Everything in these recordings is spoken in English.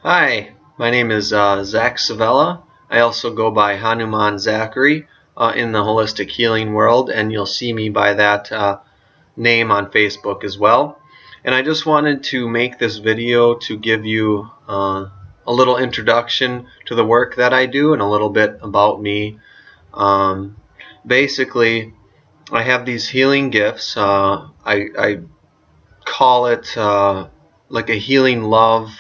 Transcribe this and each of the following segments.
Hi, my name is Zach Savella. I also go by Hanuman Zachary in the holistic healing world, and you'll see me by that name on Facebook as well. And I just wanted to make this video to give you a little introduction to the work that I do and a little bit about me. Um, Basically, I have these healing gifts. I call it like a healing love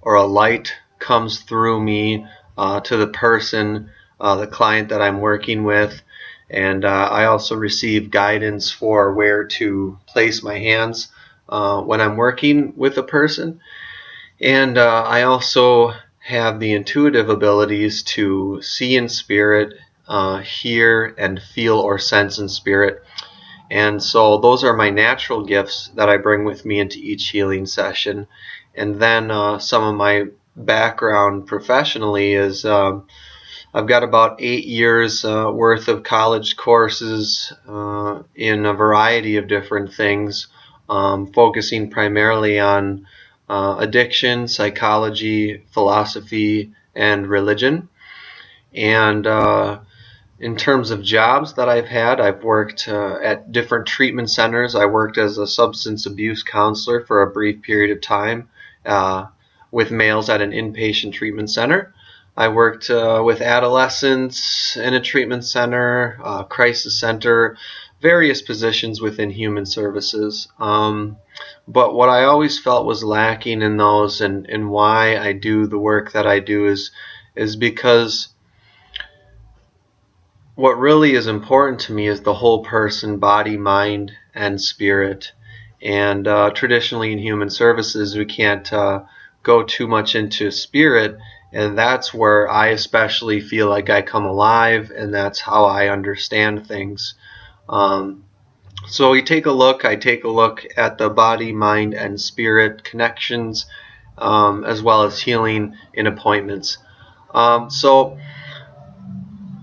or a light comes through me to the person, the client that I'm working with. And I also receive guidance for where to place my hands when I'm working with a person. And I also have the intuitive abilities to see in spirit, hear and feel or sense in spirit. And so those are my natural gifts that I bring with me into each healing session. And then some of my background professionally is I've got about 8 years worth of college courses in a variety of different things, focusing primarily on addiction, psychology, philosophy, and religion. And in terms of jobs that I've had, I've worked at different treatment centers. I worked as a substance abuse counselor for a brief period of time with males at an inpatient treatment center. I worked with adolescents in a treatment center, crisis center, various positions within human services. But what I always felt was lacking in those, and why I do the work that I do is because what really is important to me is the whole person, body, mind, and spirit. And traditionally in human services, we can't go too much into spirit, and that's where I especially feel like I come alive, and that's how I understand things. So I take a look at the body, mind, and spirit connections, as well as healing in appointments. So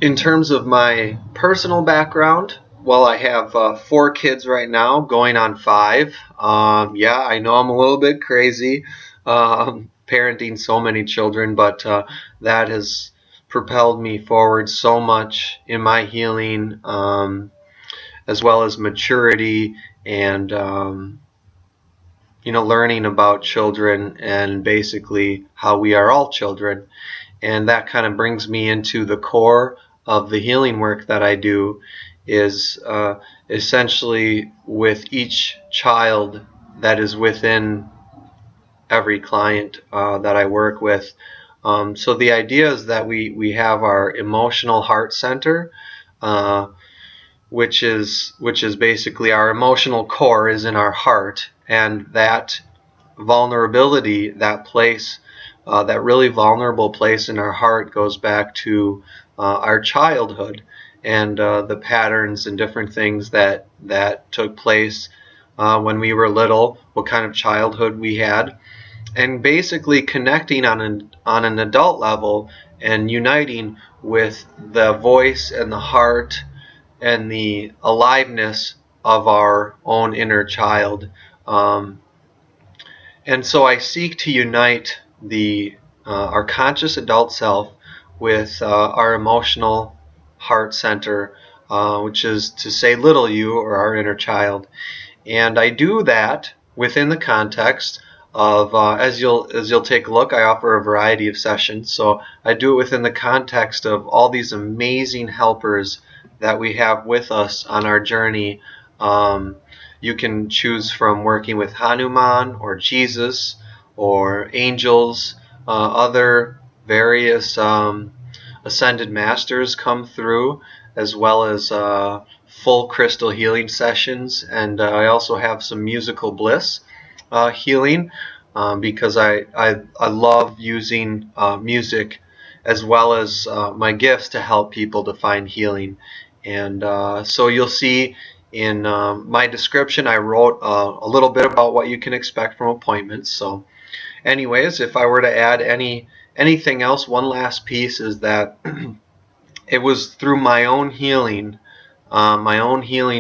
in terms of my personal background, well, I have 4 kids right now, going on 5. Yeah, I know I'm a little bit crazy parenting so many children, but that has propelled me forward so much in my healing, as well as maturity and learning about children and basically how we are all children. And that kind of brings me into the core of the healing work that I do, is essentially with each child that is within every client that I work with. So the idea is that we have our emotional heart center, which is basically our emotional core is in our heart, and that vulnerability, that place, that really vulnerable place in our heart goes back to our childhood and the patterns and different things that took place when we were little, what kind of childhood we had, and basically connecting on an adult level and uniting with the voice and the heart and the aliveness of our own inner child. And so I seek to unite our conscious adult self with our emotional heart center, which is to say little you, or our inner child. And I do that within the context of, as you'll take a look, I offer a variety of sessions. So I do it within the context of all these amazing helpers that we have with us on our journey. You can choose from working with Hanuman or Jesus or angels, other various ascended masters come through, as well as full crystal healing sessions. And I also have some musical bliss healing, because I love using music as well as my gifts to help people to find healing. And so you'll see in my description, I wrote a little bit about what you can expect from appointments. So anyways, if I were to add anything else, one last piece is that it was through my own healing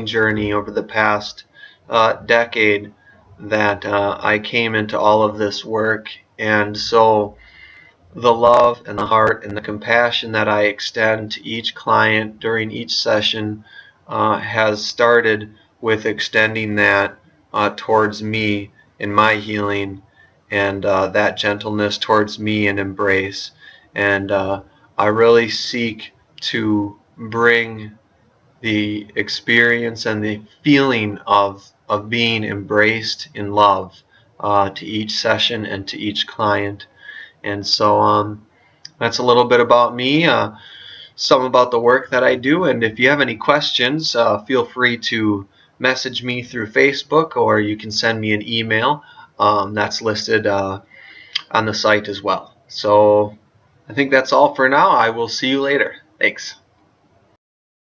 journey over the past decade that I came into all of this work. And so the love and the heart and the compassion that I extend to each client during each session has started with extending that towards me in my healing, and that gentleness towards me in embrace. And I really seek to bring the experience and the feeling of being embraced in love to each session and to each client. And so that's a little bit about me, some about the work that I do. And if you have any questions, feel free to message me through Facebook, or you can send me an email. That's listed on the site as well. So I think that's all for now. I will see you later. Thanks.